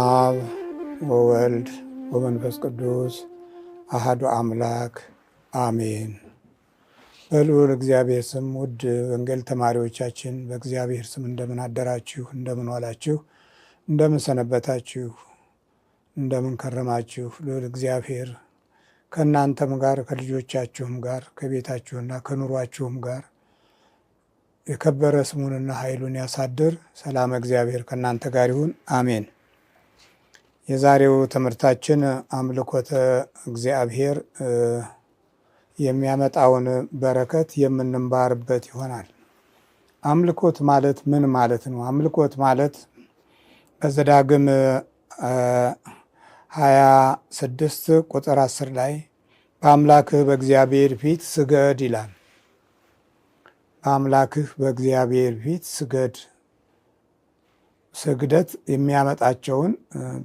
አብ ወወልድ ወመንፈስ ቅዱስ አሐዱ አምላክ አሜን። በልዑል እግዚአብሔር ስም ውድ ወንጌል ተማሪዎቻችን በእግዚአብሔር ስም እንደምን አደራችሁ፣ እንደምን ዋላችሁ፣ እንደምን ሰነበታችሁ፣ እንደምን ከረማችሁ። ልዑል እግዚአብሔር ከእናንተም ጋር ከልጆቻችሁም ጋር ከቤታችሁና ከኑሯችሁም ጋር የከበረ ስሙንና ኃይሉን ያሳድር። ሰላም እግዚአብሔር ከእናንተ ጋር ይሁን፣ አሜን። የዛሬው ትምህርታችን አምልኮተ እግዚአብሔር የሚያመጣውን በረከት የምንማርበት ይሆናል። አምልኮት ማለት ምን ማለት ነው? አምልኮት ማለት በዘዳግም 26 ቁጥር 10 ላይ በአምላክህ በእግዚአብሔር ፊት ስገድ ይላል። በአምላክህ በእግዚአብሔር ፊት ስገድ። ስግደት የሚያመጣቸውን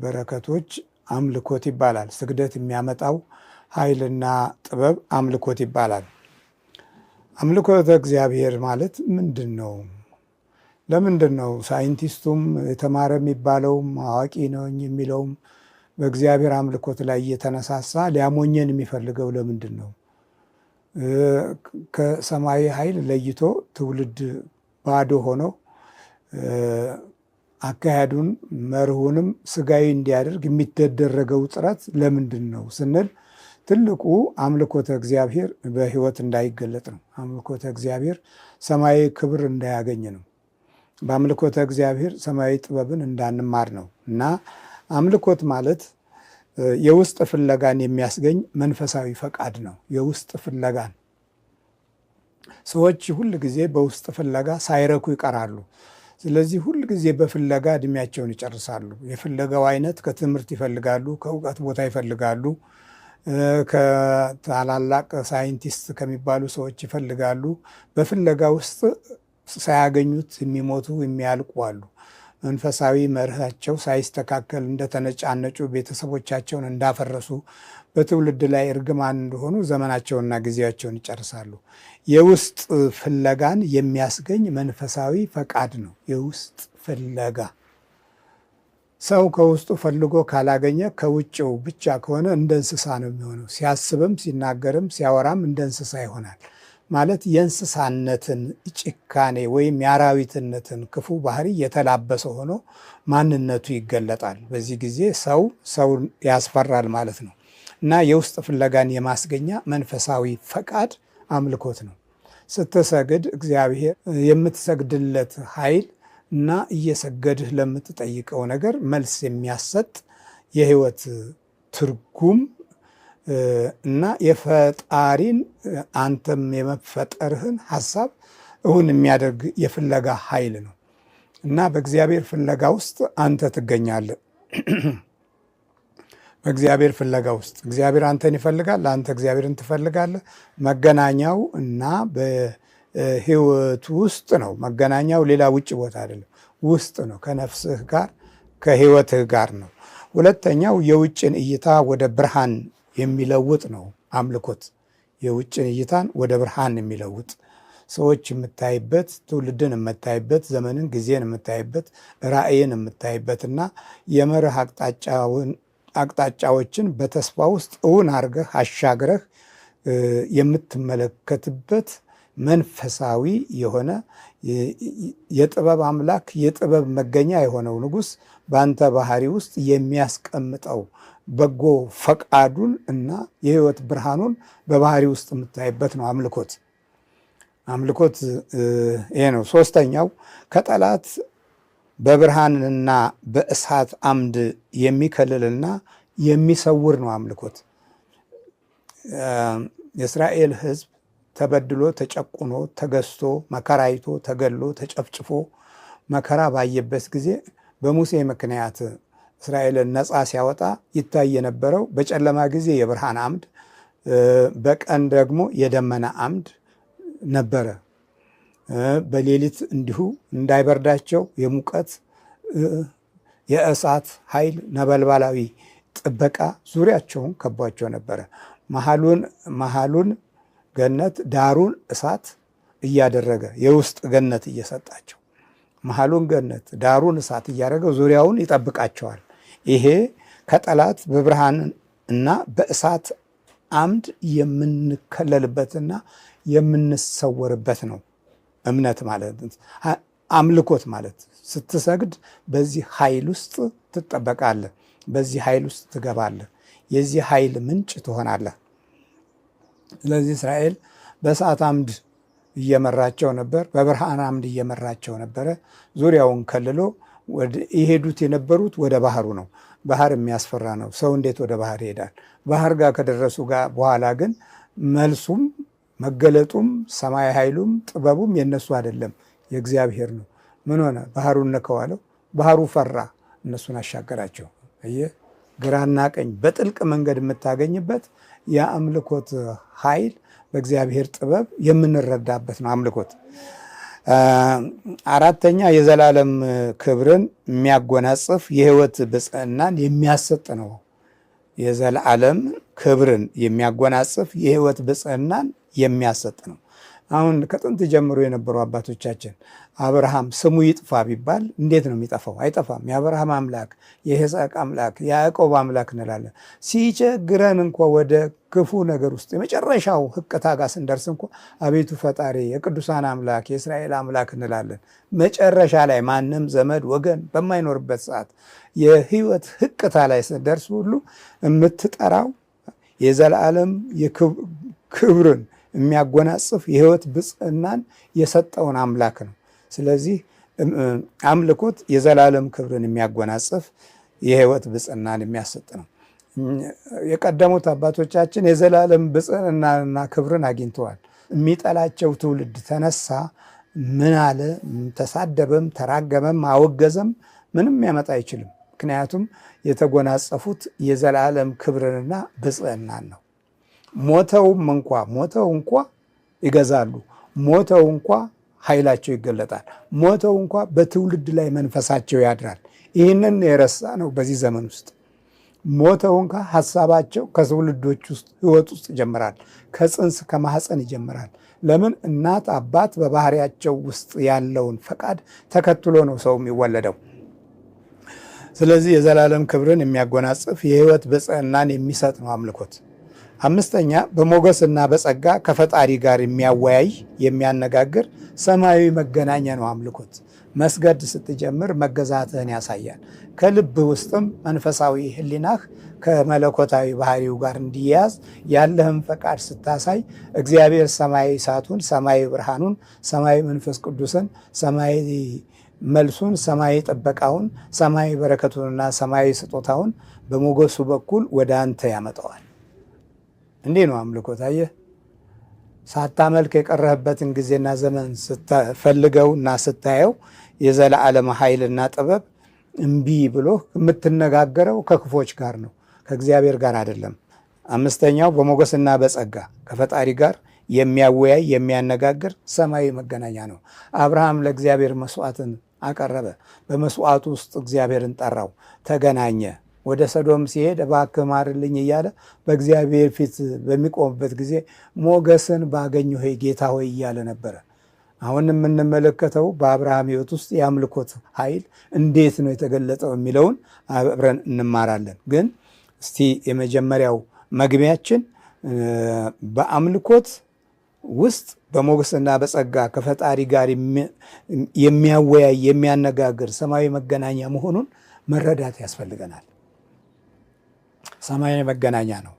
በረከቶች አምልኮት ይባላል። ስግደት የሚያመጣው ኃይልና ጥበብ አምልኮት ይባላል። አምልኮተ እግዚአብሔር ማለት ምንድን ነው? ለምንድን ነው ሳይንቲስቱም የተማረ የሚባለውም አዋቂ ነኝ የሚለውም በእግዚአብሔር አምልኮት ላይ እየተነሳሳ ሊያሞኘን የሚፈልገው ለምንድን ነው? ከሰማያዊ ኃይል ለይቶ ትውልድ ባዶ ሆነው አካሄዱን መርሁንም ስጋዊ እንዲያደርግ የሚደረገው ጥረት ለምንድን ነው ስንል ትልቁ አምልኮተ እግዚአብሔር በሕይወት እንዳይገለጥ ነው። አምልኮተ እግዚአብሔር ሰማያዊ ክብር እንዳያገኝ ነው። በአምልኮተ እግዚአብሔር ሰማያዊ ጥበብን እንዳንማር ነው እና አምልኮት ማለት የውስጥ ፍለጋን የሚያስገኝ መንፈሳዊ ፈቃድ ነው። የውስጥ ፍለጋን ሰዎች ሁል ጊዜ በውስጥ ፍለጋ ሳይረኩ ይቀራሉ። ስለዚህ ሁል ጊዜ በፍለጋ እድሜያቸውን ይጨርሳሉ። የፍለጋው አይነት ከትምህርት ይፈልጋሉ፣ ከእውቀት ቦታ ይፈልጋሉ፣ ከታላላቅ ሳይንቲስት ከሚባሉ ሰዎች ይፈልጋሉ። በፍለጋ ውስጥ ሳያገኙት የሚሞቱ የሚያልቁ አሉ። መንፈሳዊ መርሃቸው ሳይስተካከል እንደተነጫነጩ፣ ቤተሰቦቻቸውን እንዳፈረሱ፣ በትውልድ ላይ እርግማን እንደሆኑ ዘመናቸውንና ጊዜያቸውን ይጨርሳሉ። የውስጥ ፍለጋን የሚያስገኝ መንፈሳዊ ፈቃድ ነው። የውስጥ ፍለጋ ሰው ከውስጡ ፈልጎ ካላገኘ ከውጭው ብቻ ከሆነ እንደ እንስሳ ነው የሚሆነው። ሲያስብም ሲናገርም ሲያወራም እንደ እንስሳ ይሆናል። ማለት የእንስሳነትን ጭካኔ ወይም የአራዊትነትን ክፉ ባህሪ የተላበሰ ሆኖ ማንነቱ ይገለጣል። በዚህ ጊዜ ሰውን ያስፈራል ማለት ነው እና የውስጥ ፍለጋን የማስገኛ መንፈሳዊ ፈቃድ አምልኮት ነው። ስትሰግድ እግዚአብሔር የምትሰግድለት ኃይል እና እየሰገድህ ለምትጠይቀው ነገር መልስ የሚያሰጥ የሕይወት ትርጉም እና የፈጣሪን አንተም የመፈጠርህን ሐሳብ እውን የሚያደርግ የፍለጋ ኃይል ነው እና በእግዚአብሔር ፍለጋ ውስጥ አንተ ትገኛለህ። በእግዚአብሔር ፍለጋ ውስጥ እግዚአብሔር አንተን ይፈልጋል፣ አንተ እግዚአብሔርን ትፈልጋለህ። መገናኛው እና በሕይወቱ ውስጥ ነው። መገናኛው ሌላ ውጭ ቦታ አይደለም፣ ውስጥ ነው። ከነፍስህ ጋር ከሕይወትህ ጋር ነው። ሁለተኛው የውጭን እይታ ወደ ብርሃን የሚለውጥ ነው አምልኮት። የውጭን እይታን ወደ ብርሃን የሚለውጥ ሰዎች የምታይበት፣ ትውልድን የምታይበት፣ ዘመንን ጊዜን የምታይበት፣ ራእይን የምታይበትና የመርህ አቅጣጫዎችን በተስፋ ውስጥ እውን አድርገህ አሻግረህ የምትመለከትበት መንፈሳዊ የሆነ የጥበብ አምላክ የጥበብ መገኛ የሆነው ንጉሥ በአንተ ባህሪ ውስጥ የሚያስቀምጠው በጎ ፈቃዱን እና የሕይወት ብርሃኑን በባህሪ ውስጥ የምታይበት ነው አምልኮት። አምልኮት ይሄ ነው። ሶስተኛው ከጠላት በብርሃንና በእሳት አምድ የሚከልልና የሚሰውር ነው አምልኮት። የእስራኤል ሕዝብ ተበድሎ ተጨቁኖ ተገዝቶ መከራ አይቶ ተገሎ ተጨፍጭፎ መከራ ባየበት ጊዜ በሙሴ ምክንያት እስራኤልን ነፃ ሲያወጣ ይታይ የነበረው በጨለማ ጊዜ የብርሃን አምድ፣ በቀን ደግሞ የደመና አምድ ነበረ። በሌሊት እንዲሁ እንዳይበርዳቸው የሙቀት የእሳት ኃይል ነበልባላዊ ጥበቃ ዙሪያቸውን ከቧቸው ነበረ። መሃሉን ገነት ዳሩን እሳት እያደረገ የውስጥ ገነት እየሰጣቸው መሃሉን ገነት ዳሩን እሳት እያደረገ ዙሪያውን ይጠብቃቸዋል። ይሄ ከጠላት በብርሃን እና በእሳት አምድ የምንከለልበትና የምንሰወርበት ነው። እምነት ማለት አምልኮት ማለት ስትሰግድ በዚህ ኃይል ውስጥ ትጠበቃለህ፣ በዚህ ኃይል ውስጥ ትገባለህ፣ የዚህ ኃይል ምንጭ ትሆናለህ። ስለዚህ እስራኤል በእሳት አምድ እየመራቸው ነበር፣ በብርሃን አምድ እየመራቸው ነበረ። ዙሪያውን ከልሎ የሄዱት የነበሩት ወደ ባህሩ ነው። ባህር የሚያስፈራ ነው። ሰው እንዴት ወደ ባህር ይሄዳል? ባህር ጋር ከደረሱ በኋላ ግን መልሱም መገለጡም ሰማይ ኃይሉም ጥበቡም የነሱ አይደለም፣ የእግዚአብሔር ነው። ምን ሆነ? ባህሩን ነከዋለው። ባህሩ ፈራ፣ እነሱን አሻገራቸው። ግራና ቀኝ በጥልቅ መንገድ የምታገኝበት የአምልኮት ኃይል በእግዚአብሔር ጥበብ የምንረዳበት ነው አምልኮት። አራተኛ የዘላለም ክብርን የሚያጎናጽፍ የሕይወት ብፅዕናን የሚያሰጥ ነው። የዘላለም ክብርን የሚያጎናጽፍ የሕይወት ብፅዕናን የሚያሰጥ ነው። አሁን ከጥንት ጀምሮ የነበሩ አባቶቻችን አብርሃም ስሙ ይጥፋ ቢባል እንዴት ነው የሚጠፋው? አይጠፋም። የአብርሃም አምላክ፣ የይስሐቅ አምላክ፣ የያዕቆብ አምላክ እንላለን። ሲቸግረን እንኳ ወደ ክፉ ነገር ውስጥ የመጨረሻው ህቅታ ጋር ስንደርስ እንኳ አቤቱ ፈጣሪ፣ የቅዱሳን አምላክ፣ የእስራኤል አምላክ እንላለን። መጨረሻ ላይ ማንም ዘመድ ወገን በማይኖርበት ሰዓት የህይወት ህቅታ ላይ ስንደርስ ሁሉ የምትጠራው የዘላለም ክብርን የሚያጎናጽፍ የህይወት ብፅዕናን የሰጠውን አምላክ ነው። ስለዚህ አምልኮት የዘላለም ክብርን የሚያጎናጽፍ የህይወት ብፅዕናን የሚያሰጥ ነው። የቀደሙት አባቶቻችን የዘላለም ብፅዕናና ክብርን አግኝተዋል። የሚጠላቸው ትውልድ ተነሳ፣ ምን አለ? ተሳደበም፣ ተራገመም፣ አወገዘም ምንም ያመጣ አይችልም። ምክንያቱም የተጎናጸፉት የዘላለም ክብርንና ብፅዕናን ነው። ሞተው እንኳ ይገዛሉ። ሞተው እንኳ ኃይላቸው ይገለጣል። ሞተው እንኳ በትውልድ ላይ መንፈሳቸው ያድራል። ይህንን የረሳ ነው። በዚህ ዘመን ውስጥ ሞተው እንኳ ሀሳባቸው ከትውልዶች ውስጥ ህይወት ውስጥ ይጀምራል። ከፅንስ ከማህፀን ይጀምራል። ለምን? እናት አባት በባህሪያቸው ውስጥ ያለውን ፈቃድ ተከትሎ ነው ሰው የሚወለደው። ስለዚህ የዘላለም ክብርን የሚያጎናጽፍ የህይወት ብፅዕናን የሚሰጥ ነው አምልኮት። አምስተኛ በሞገስና በጸጋ ከፈጣሪ ጋር የሚያወያይ የሚያነጋግር ሰማያዊ መገናኛ ነው አምልኮት። መስገድ ስትጀምር መገዛትህን ያሳያል። ከልብ ውስጥም መንፈሳዊ ህሊናህ ከመለኮታዊ ባህሪው ጋር እንዲያያዝ ያለህን ፈቃድ ስታሳይ እግዚአብሔር ሰማያዊ እሳቱን፣ ሰማያዊ ብርሃኑን፣ ሰማያዊ መንፈስ ቅዱስን፣ ሰማያዊ መልሱን፣ ሰማያዊ ጥበቃውን፣ ሰማያዊ በረከቱንና ሰማያዊ ስጦታውን በሞገሱ በኩል ወደ አንተ ያመጣዋል። እንዲህ ነው አምልኮት። አየህ፣ ሳታመልክ የቀረህበትን ጊዜና ዘመን ስትፈልገው እና ስታየው የዘላለም ኃይልና ጥበብ እምቢ ብሎ የምትነጋገረው ከክፎች ጋር ነው፣ ከእግዚአብሔር ጋር አይደለም። አምስተኛው በሞገስና በጸጋ ከፈጣሪ ጋር የሚያወያይ የሚያነጋግር ሰማያዊ መገናኛ ነው። አብርሃም ለእግዚአብሔር መስዋዕትን አቀረበ። በመስዋዕቱ ውስጥ እግዚአብሔርን ጠራው፣ ተገናኘ። ወደ ሰዶም ሲሄድ እባክህ ማርልኝ እያለ በእግዚአብሔር ፊት በሚቆምበት ጊዜ ሞገስን ባገኘሁ ጌታ ሆይ እያለ ነበረ። አሁን የምንመለከተው በአብርሃም ሕይወት ውስጥ የአምልኮት ኃይል እንዴት ነው የተገለጠው የሚለውን አብረን እንማራለን። ግን እስቲ የመጀመሪያው መግቢያችን በአምልኮት ውስጥ በሞገስና በጸጋ ከፈጣሪ ጋር የሚያወያይ የሚያነጋግር ሰማያዊ መገናኛ መሆኑን መረዳት ያስፈልገናል። ሰማያዊ መገናኛ ነው።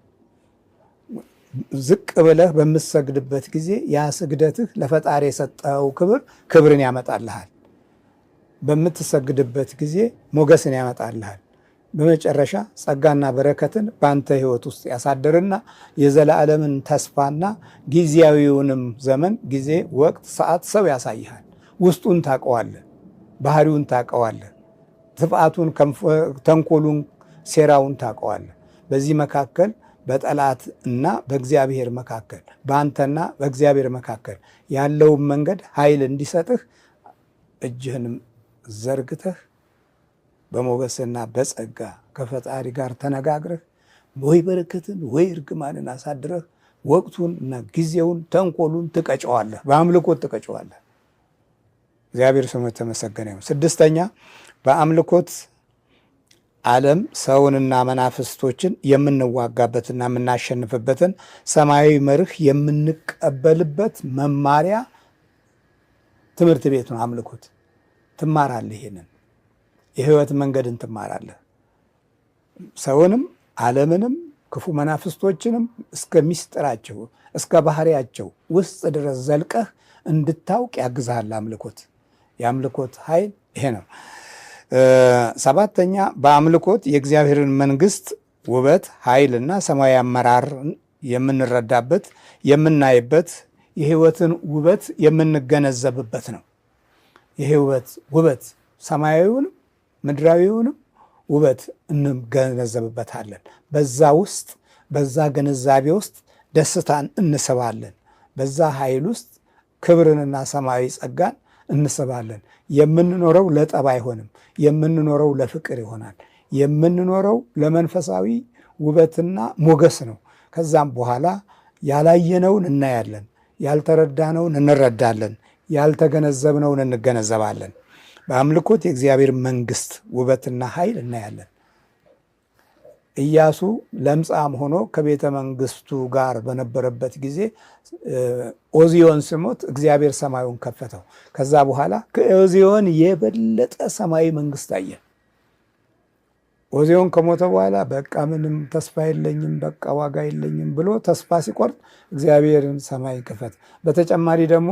ዝቅ ብለህ በምትሰግድበት ጊዜ ያ ስግደትህ ለፈጣሪ የሰጠው ክብርን ያመጣልሃል። በምትሰግድበት ጊዜ ሞገስን ያመጣልሃል። በመጨረሻ ጸጋና በረከትን በአንተ ሕይወት ውስጥ ያሳድርና የዘላለምን ተስፋና ጊዜያዊውንም ዘመን ጊዜ፣ ወቅት፣ ሰዓት፣ ሰው ያሳይሃል። ውስጡን ታውቀዋለህ፣ ባህሪውን ታውቀዋለህ፣ ጥፋቱን፣ ተንኮሉን፣ ሴራውን ታውቀዋለህ። በዚህ መካከል በጠላት እና በእግዚአብሔር መካከል በአንተና በእግዚአብሔር መካከል ያለውን መንገድ ኃይል እንዲሰጥህ እጅህንም ዘርግተህ በሞገስና በጸጋ ከፈጣሪ ጋር ተነጋግረህ ወይ በረከትን ወይ እርግማንን አሳድረህ ወቅቱን እና ጊዜውን ተንኮሉን ትቀጨዋለህ፣ በአምልኮት ትቀጨዋለህ። እግዚአብሔር ስሙ የተመሰገነ ይሁን። ስድስተኛ በአምልኮት ዓለም ሰውንና መናፍስቶችን የምንዋጋበትና የምናሸንፍበትን ሰማያዊ መርህ የምንቀበልበት መማሪያ ትምህርት ቤት ነው አምልኮት። ትማራለህ፣ ይሄንን የህይወት መንገድን ትማራለህ። ሰውንም ዓለምንም ክፉ መናፍስቶችንም እስከ ሚስጥራቸው እስከ ባህሪያቸው ውስጥ ድረስ ዘልቀህ እንድታውቅ ያግዝሃል አምልኮት። የአምልኮት ኃይል ይሄ ነው። ሰባተኛ በአምልኮት የእግዚአብሔርን መንግስት ውበት ኃይልና ሰማያዊ አመራርን የምንረዳበት የምናይበት የህይወትን ውበት የምንገነዘብበት ነው። የህይወት ውበት ሰማያዊውንም ምድራዊውንም ውበት እንገነዘብበታለን። በዛ ውስጥ በዛ ግንዛቤ ውስጥ ደስታን እንስባለን። በዛ ኃይል ውስጥ ክብርንና ሰማያዊ ጸጋን እንስባለን። የምንኖረው ለጠብ አይሆንም። የምንኖረው ለፍቅር ይሆናል። የምንኖረው ለመንፈሳዊ ውበትና ሞገስ ነው። ከዛም በኋላ ያላየነውን እናያለን፣ ያልተረዳነውን እንረዳለን፣ ያልተገነዘብነውን እንገነዘባለን። በአምልኮት የእግዚአብሔር መንግስት ውበትና ኃይል እናያለን። ኢያሱ ለምጻም ሆኖ ከቤተ መንግስቱ ጋር በነበረበት ጊዜ ኦዚዮን ሲሞት እግዚአብሔር ሰማዩን ከፈተው። ከዛ በኋላ ከኦዚዮን የበለጠ ሰማያዊ መንግስት አየ። ኦዚዮን ከሞተ በኋላ በቃ ምንም ተስፋ የለኝም፣ በቃ ዋጋ የለኝም ብሎ ተስፋ ሲቆርጥ እግዚአብሔርን ሰማይ ከፈተ። በተጨማሪ ደግሞ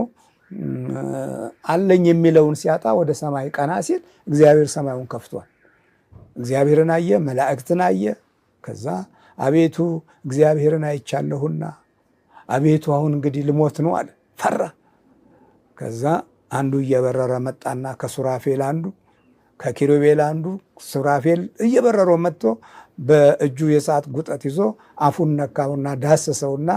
አለኝ የሚለውን ሲያጣ ወደ ሰማይ ቀና ሲል እግዚአብሔር ሰማዩን ከፍቷል። እግዚአብሔርን አየ፣ መላእክትን አየ። ከዛ አቤቱ እግዚአብሔርን አይቻለሁና አቤቱ አሁን እንግዲህ ልሞት ነው አለ፣ ፈራ። ከዛ አንዱ እየበረረ መጣና ከሱራፌል አንዱ ከኪሩቤል አንዱ ሱራፌል እየበረረ መጥቶ በእጁ የሰዓት ጉጠት ይዞ አፉን ነካውና ዳሰሰውና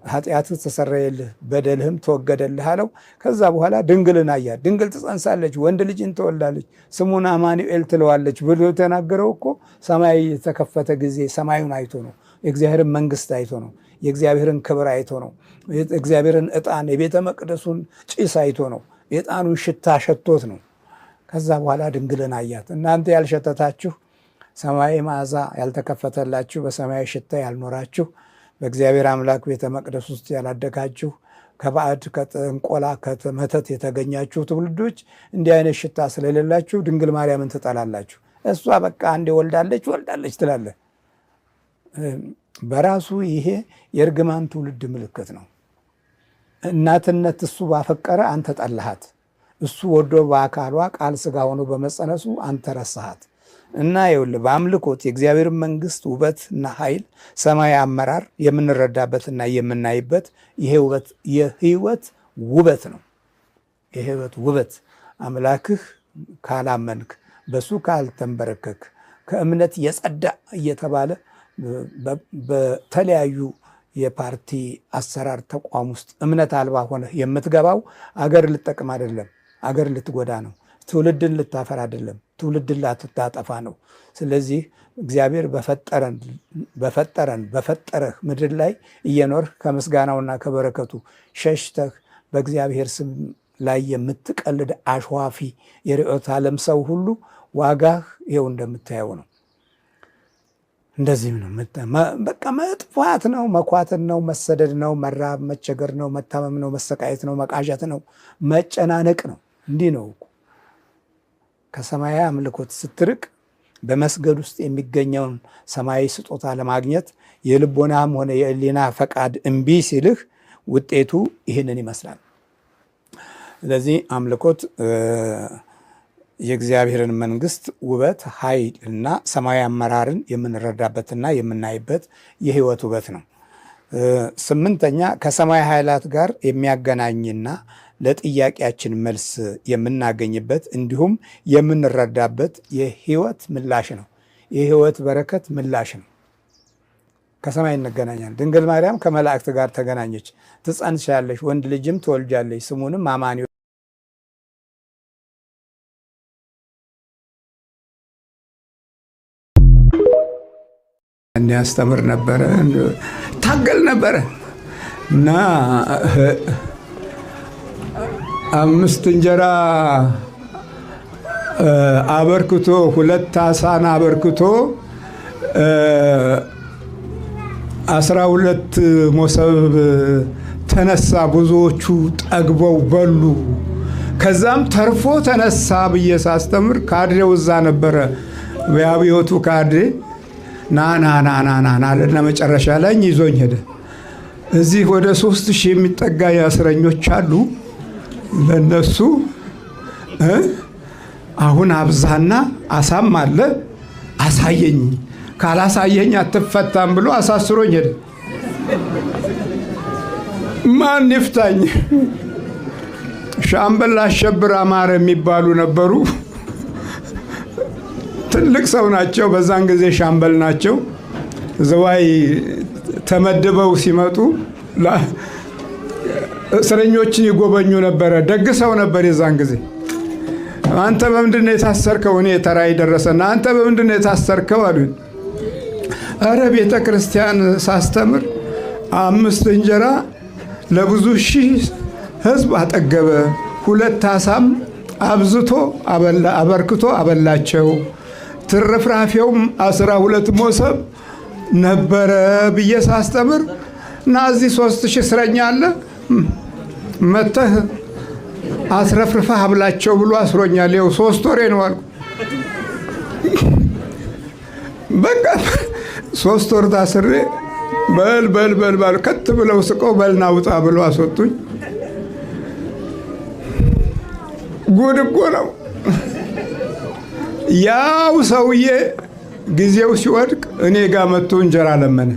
ኃጢአትህ ተሰረየልህ በደልህም ተወገደልህ አለው። ከዛ በኋላ ድንግልን አያት። ድንግል ትጸንሳለች፣ ወንድ ልጅን ትወልዳለች፣ ስሙን አማኑኤል ትለዋለች ብሎ የተናገረው እኮ ሰማይ የተከፈተ ጊዜ ሰማዩን አይቶ ነው። የእግዚአብሔርን መንግስት አይቶ ነው። የእግዚአብሔርን ክብር አይቶ ነው። እግዚአብሔርን ዕጣን የቤተ መቅደሱን ጭስ አይቶ ነው። የዕጣኑን ሽታ ሸቶት ነው። ከዛ በኋላ ድንግልን አያት። እናንተ ያልሸተታችሁ፣ ሰማያዊ መዓዛ ያልተከፈተላችሁ፣ በሰማያዊ ሽታ ያልኖራችሁ፣ በእግዚአብሔር አምላክ ቤተ መቅደስ ውስጥ ያላደጋችሁ፣ ከባዕድ ከጥንቆላ ከመተት የተገኛችሁ ትውልዶች እንዲህ አይነት ሽታ ስለሌላችሁ ድንግል ማርያምን ትጠላላችሁ። እሷ በቃ አንዴ ወልዳለች ትላለ። በራሱ ይሄ የእርግማን ትውልድ ምልክት ነው። እናትነት እሱ ባፈቀረ አንተ ጠላሃት፣ እሱ ወዶ በአካሏ ቃል ሥጋ ሆኖ በመጸነሱ አንተ ረሳሃት። እና ይኸውልህ በአምልኮት የእግዚአብሔር መንግስት ውበትና ኃይል ሰማያዊ አመራር የምንረዳበትና የምናይበት የህይወት ውበት ነው። የህይወት ውበት አምላክህ ካላመንክ፣ በሱ ካልተንበረከክ፣ ከእምነት የጸዳ እየተባለ በተለያዩ የፓርቲ አሰራር ተቋም ውስጥ እምነት አልባ ሆነ የምትገባው አገር ልጠቅም አይደለም፣ አገር ልትጎዳ ነው። ትውልድን ልታፈር አይደለም፣ ትውልድን ላትታጠፋ ነው። ስለዚህ እግዚአብሔር በፈጠረህ ምድር ላይ እየኖርህ ከምስጋናውና ከበረከቱ ሸሽተህ በእግዚአብሔር ስም ላይ የምትቀልድ አሸዋፊ የርዕዮተ ዓለም ሰው ሁሉ ዋጋህ ይኸው እንደምታየው ነው። እንደዚህም ነው። በቃ መጥፋት ነው፣ መኳትን ነው፣ መሰደድ ነው፣ መራብ፣ መቸገር ነው፣ መታመም ነው፣ መሰቃየት ነው፣ መቃዠት ነው፣ መጨናነቅ ነው። እንዲህ ነው። ከሰማያዊ አምልኮት ስትርቅ በመስገድ ውስጥ የሚገኘውን ሰማያዊ ስጦታ ለማግኘት የልቦናም ሆነ የሕሊና ፈቃድ እምቢ ሲልህ ውጤቱ ይህንን ይመስላል። ስለዚህ አምልኮት የእግዚአብሔርን መንግስት ውበት፣ ኃይል እና ሰማያዊ አመራርን የምንረዳበትና የምናይበት የህይወት ውበት ነው። ስምንተኛ ከሰማያዊ ኃይላት ጋር የሚያገናኝና ለጥያቄያችን መልስ የምናገኝበት እንዲሁም የምንረዳበት የህይወት ምላሽ ነው። የህይወት በረከት ምላሽ ነው። ከሰማይ እንገናኛለን። ድንግል ማርያም ከመላእክት ጋር ተገናኘች። ትጸንሻለሽ፣ ወንድ ልጅም ትወልጃለሽ፣ ስሙንም አማኑኤል ያስተምር ነበረ፣ ታገል ነበረ እና 5 እንጀራ አበርክቶ 2 ዓሣን አበርክቶ 12 መሶብ ተነሳ። ብዙዎቹ ጠግበው በሉ። ከዛም ተርፎ ተነሳ ብዬ ሳስተምር ካድሬው እዛ ነበረ። የአብዮቱ ካድሬ ና መጨረሻ ላይ ይዞኝ ሄደ። እዚህ ወደ 3000 የሚጠጋ እስረኞች አሉ። ለነሱ አሁን አብዛና አሳም አለ አሳየኝ፣ ካላሳየኝ አትፈታም ብሎ አሳስሮኝ ሄደ። ማን ይፍታኝ? ሻምበል አሸብር አማረ የሚባሉ ነበሩ። ትልቅ ሰው ናቸው። በዛን ጊዜ ሻምበል ናቸው። ዘዋይ ተመድበው ሲመጡ እስረኞችን ይጎበኙ ነበረ። ደግ ሰው ነበር የዛን ጊዜ። አንተ በምንድን ነው የታሰርከው? እኔ ተራይ ደረሰና አንተ በምንድን ነው የታሰርከው አሉኝ። አረ ቤተ ክርስቲያን ሳስተምር 5 እንጀራ ለብዙ ሺህ ሕዝብ አጠገበ፣ 2 ዓሣም አብዝቶ አበርክቶ አበላቸው፣ ትርፍራፊውም 12 መሶብ ነበረ ብዬ ሳስተምር እና እዚህ 3000 እስረኛ አለ መተህ አስረፍርፈህ አብላቸው ብሎ አስሮኛል። ይኸው 3 ወሬ ነው አልኩ። በቃ 3 ወር ታስሬ በል ከት ብለው ስቀው በልና ውጣ ብሎ አስወጡኝ። ጉድ እኮ ነው። ያው ሰውዬ ጊዜው ሲወድቅ እኔ ጋር መጥቶ እንጀራ ለመነ።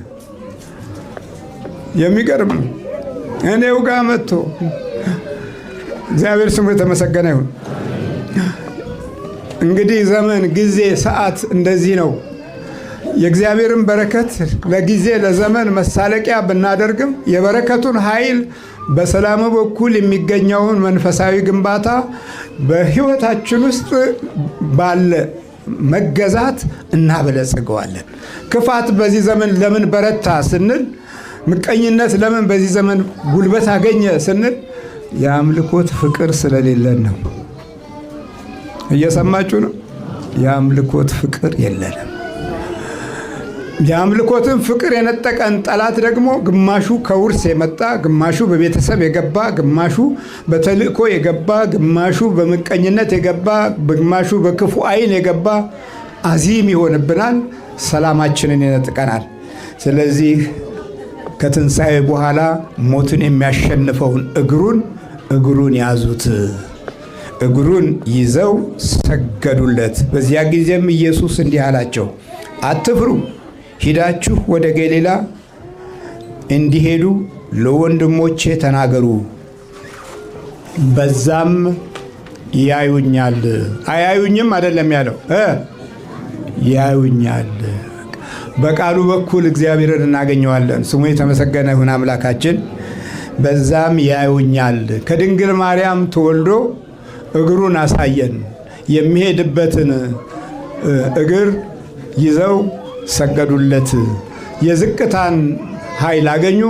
የሚገርም ነው። እኔው ጋር መጥቶ እግዚአብሔር ስሙ የተመሰገነ ይሁን። እንግዲህ ዘመን፣ ጊዜ፣ ሰዓት እንደዚህ ነው። የእግዚአብሔርን በረከት ለጊዜ ለዘመን መሳለቂያ ብናደርግም የበረከቱን ኃይል በሰላሙ በኩል የሚገኘውን መንፈሳዊ ግንባታ በሕይወታችን ውስጥ ባለ መገዛት እናበለጽገዋለን። ክፋት በዚህ ዘመን ለምን በረታ ስንል፣ ምቀኝነት ለምን በዚህ ዘመን ጉልበት አገኘ ስንል የአምልኮት ፍቅር ስለሌለን ነው። እየሰማችሁ ነው? የአምልኮት ፍቅር የለንም። የአምልኮትን ፍቅር የነጠቀን ጠላት ደግሞ ግማሹ ከውርስ የመጣ፣ ግማሹ በቤተሰብ የገባ፣ ግማሹ በተልእኮ የገባ፣ ግማሹ በምቀኝነት የገባ፣ ግማሹ በክፉ ዓይን የገባ አዚም ይሆንብናል። ሰላማችንን ይነጥቀናል። ስለዚህ ከትንሣኤ በኋላ ሞትን የሚያሸንፈውን እግሩን ያዙት። እግሩን ይዘው ሰገዱለት። በዚያ ጊዜም ኢየሱስ እንዲህ አላቸው፣ አትፍሩ፣ ሂዳችሁ ወደ ገሊላ እንዲሄዱ ለወንድሞቼ ተናገሩ፣ በዛም ያዩኛል። አያዩኝም አይደለም ያለው፣ ያዩኛል። በቃሉ በኩል እግዚአብሔርን እናገኘዋለን። ስሙ የተመሰገነ ይሁን አምላካችን። በዛም ያዩኛል። ከድንግል ማርያም ተወልዶ እግሩን አሳየን። የሚሄድበትን እግር ይዘው ሰገዱለት። የዝቅታን ኃይል አገኙ።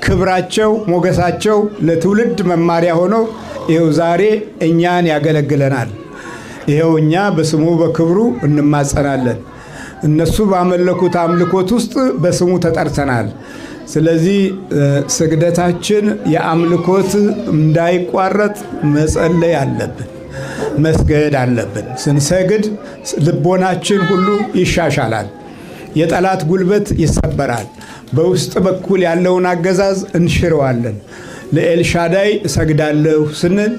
ክብራቸው፣ ሞገሳቸው ለትውልድ መማሪያ ሆኖ ይኸው ዛሬ እኛን ያገለግለናል። ይኸው እኛ በስሙ በክብሩ እንማጸናለን። እነሱ ባመለኩት አምልኮት ውስጥ በስሙ ተጠርተናል። ስለዚህ ስግደታችን የአምልኮት እንዳይቋረጥ መጸለይ አለብን፣ መስገድ አለብን። ስንሰግድ ልቦናችን ሁሉ ይሻሻላል፣ የጠላት ጉልበት ይሰበራል። በውስጥ በኩል ያለውን አገዛዝ እንሽረዋለን። ለኤልሻዳይ እሰግዳለሁ ስንል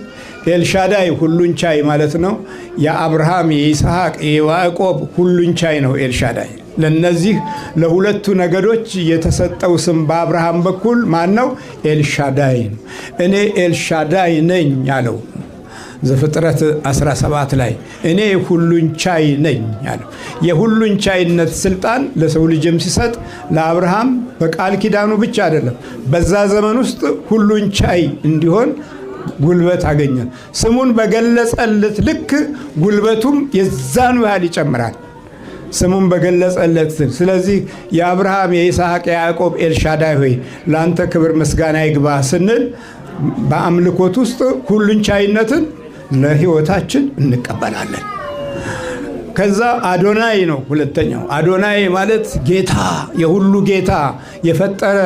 ኤልሻዳይ ሁሉን ቻይ ማለት ነው። የአብርሃም የይስሐቅ የያዕቆብ ሁሉን ቻይ ነው ኤልሻዳይ። ለነዚህ ለሁለቱ ነገዶች የተሰጠው ስም በአብርሃም በኩል ማን ነው? ኤልሻዳይ ነው። እኔ ኤልሻዳይ ነኝ ያለው ዘፍጥረት 17 ላይ እኔ ሁሉን ቻይ ነኝ ያለው። የሁሉን ቻይነት ስልጣን ለሰው ልጅም ሲሰጥ ለአብርሃም በቃል ኪዳኑ ብቻ አይደለም፣ በዛ ዘመን ውስጥ ሁሉን ቻይ እንዲሆን ጉልበት አገኘ። ስሙን በገለጸለት ልክ ጉልበቱም የዛኑ ያህል ይጨምራል፣ ስሙን በገለጸለት። ስለዚህ የአብርሃም የይስሐቅ የያዕቆብ ኤልሻዳይ ሆይ ለአንተ ክብር ምስጋና ይግባ ስንል በአምልኮት ውስጥ ሁሉን ቻይነትን ለሕይወታችን እንቀበላለን። ከዛ አዶናይ ነው ሁለተኛው። አዶናይ ማለት ጌታ፣ የሁሉ ጌታ፣ የፈጠረ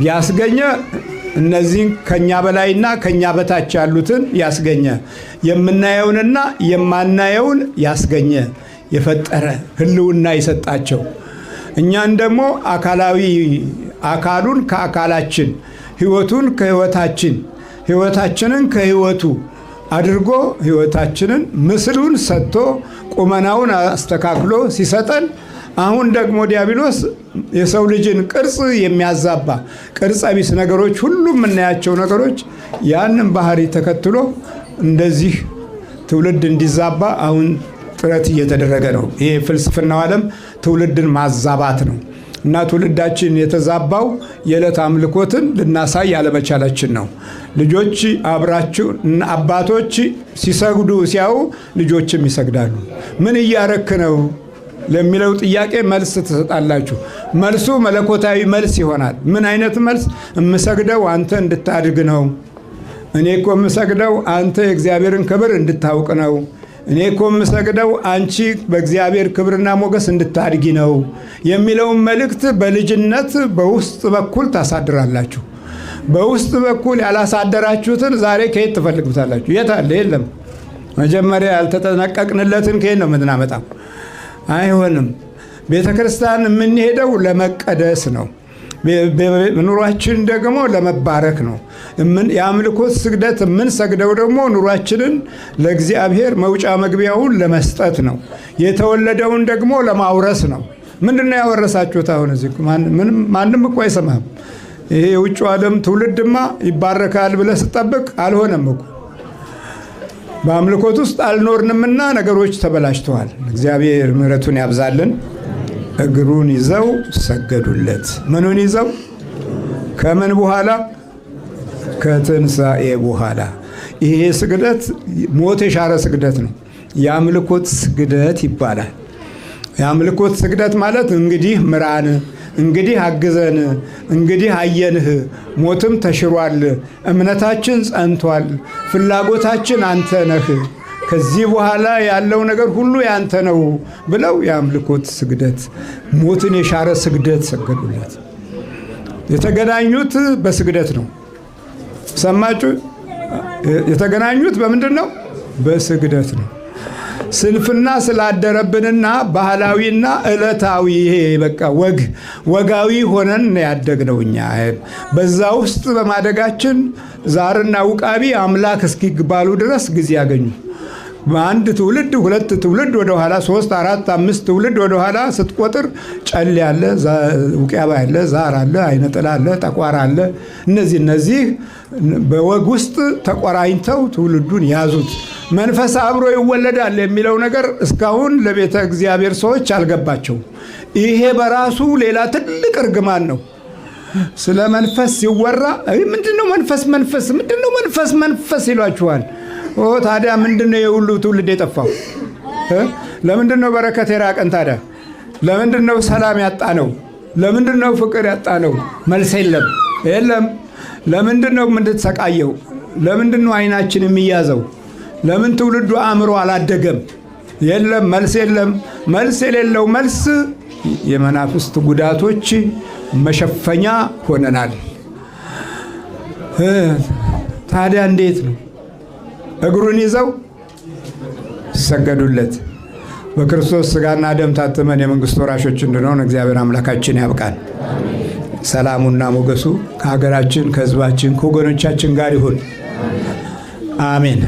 ያስገኘ እነዚህን ከኛ በላይና ከኛ በታች ያሉትን ያስገኘ፣ የምናየውንና የማናየውን ያስገኘ፣ የፈጠረ ህልውና የሰጣቸው፣ እኛን ደግሞ አካሉን ከአካላችን፣ ህይወቱን ከህይወታችን፣ ህይወታችንን ከህይወቱ አድርጎ ህይወታችንን ምስሉን ሰጥቶ ቁመናውን አስተካክሎ ሲሰጠን፣ አሁን ደግሞ ዲያብሎስ የሰው ልጅን ቅርጽ የሚያዛባ ቅርጸ ቢስ ነገሮች ሁሉ የምናያቸው ነገሮች ያንን ባህሪ ተከትሎ እንደዚህ ትውልድ እንዲዛባ አሁን ጥረት እየተደረገ ነው። ይሄ ፍልስፍናው ዓለም ትውልድን ማዛባት ነው እና ትውልዳችን የተዛባው የዕለት አምልኮትን ልናሳይ ያለመቻላችን ነው። ልጆች አብራችሁ አባቶች ሲሰግዱ ሲያዩ ልጆችም ይሰግዳሉ። ምን እያረክ ነው ለሚለው ጥያቄ መልስ ትሰጣላችሁ። መልሱ መለኮታዊ መልስ ይሆናል። ምን አይነት መልስ? እምሰግደው አንተ እንድታድግ ነው። እኔ እኮ እምሰግደው አንተ የእግዚአብሔርን ክብር እንድታውቅ ነው። እኔ እኮ እምሰግደው አንቺ በእግዚአብሔር ክብርና ሞገስ እንድታድጊ ነው የሚለውን መልእክት በልጅነት በውስጥ በኩል ታሳድራላችሁ። በውስጥ በኩል ያላሳደራችሁትን ዛሬ ከየት ትፈልጉታላችሁ? የት አለ? የለም። መጀመሪያ ያልተጠነቀቅንለትን ከየት ነው የምናመጣው? አይሆንም። ቤተ ክርስቲያን የምንሄደው ለመቀደስ ነው። ኑሯችን ደግሞ ለመባረክ ነው። የአምልኮት ስግደት የምንሰግደው ደግሞ ኑሯችንን ለእግዚአብሔር መውጫ መግቢያውን ለመስጠት ነው። የተወለደውን ደግሞ ለማውረስ ነው። ምንድነው ያወረሳችሁት? አሁን እዚህ ማንም እኮ አይሰማም። ይሄ የውጭው ዓለም ትውልድማ ይባረካል ብለህ ስጠብቅ አልሆነም እኮ። በአምልኮት ውስጥ አልኖርንምና ነገሮች ተበላሽተዋል። እግዚአብሔር ምሕረቱን ያብዛልን። እግሩን ይዘው ሰገዱለት። ምኑን ይዘው? ከምን በኋላ? ከትንሣኤ በኋላ። ይሄ ስግደት ሞት የሻረ ስግደት ነው። የአምልኮት ስግደት ይባላል። የአምልኮት ስግደት ማለት እንግዲህ ምራን፣ እንግዲህ አግዘን፣ እንግዲህ አየንህ፣ ሞትም ተሽሯል፣ እምነታችን ጸንቷል፣ ፍላጎታችን አንተ ነህ፣ ከዚህ በኋላ ያለው ነገር ሁሉ ያንተ ነው ብለው የአምልኮት ስግደት ሞትን የሻረ ስግደት ሰገዱለት። የተገናኙት በስግደት ነው። ሰማችሁ? የተገናኙት በምንድን ነው? በስግደት ነው። ስንፍና ስላደረብንና ባህላዊና ዕለታዊ ይሄ በቃ ወጋዊ ሆነን ያደግነው እኛ በዛ ውስጥ በማደጋችን ዛርና ውቃቢ አምላክ እስኪባሉ ድረስ ጊዜ ያገኙ። በአንድ ትውልድ ሁለት ትውልድ ወደ ኋላ 3 4 5 ትውልድ ወደ ኋላ ስትቆጥር ጨል ያለ ውቅያባ ያለ ዛር አለ አይነጥላ አለ ጠቋር አለ። እነዚህ በወግ ውስጥ ተቆራኝተው ትውልዱን ያዙት። መንፈስ አብሮ ይወለዳል የሚለው ነገር እስካሁን ለቤተ እግዚአብሔር ሰዎች አልገባቸው። ይሄ በራሱ ሌላ ትልቅ እርግማን ነው። ስለ መንፈስ ሲወራ ምንድነው መንፈስ ምንድነው መንፈስ ይሏችኋል። ታዲያ ምንድነው የሁሉ ትውልድ የጠፋው? ለምንድነው በረከት የራቀን? ታዲያ ለምንድነው ሰላም ያጣነው? ለምንድነው ፍቅር ያጣነው? መልስ የለም። ለምንድነው የምንተሰቃየው? ለምንድነው አይናችን የሚያዘው? ለምን ትውልዱ አእምሮ አላደገም? የለም፣ መልስ የለም። መልስ የሌለው መልስ የመናፍስት ጉዳቶች መሸፈኛ ሆነናል። ታዲያ እንዴት ነው? እግሩን ይዘው ሰገዱለት። በክርስቶስ ሥጋና ደም ታትመን የመንግሥት ወራሾች እንድንሆን እግዚአብሔር አምላካችን ያብቃን። ሰላሙና ሞገሱ ከሀገራችን፣ ከሕዝባችን፣ ከወገኖቻችን ጋር ይሁን። አሜን።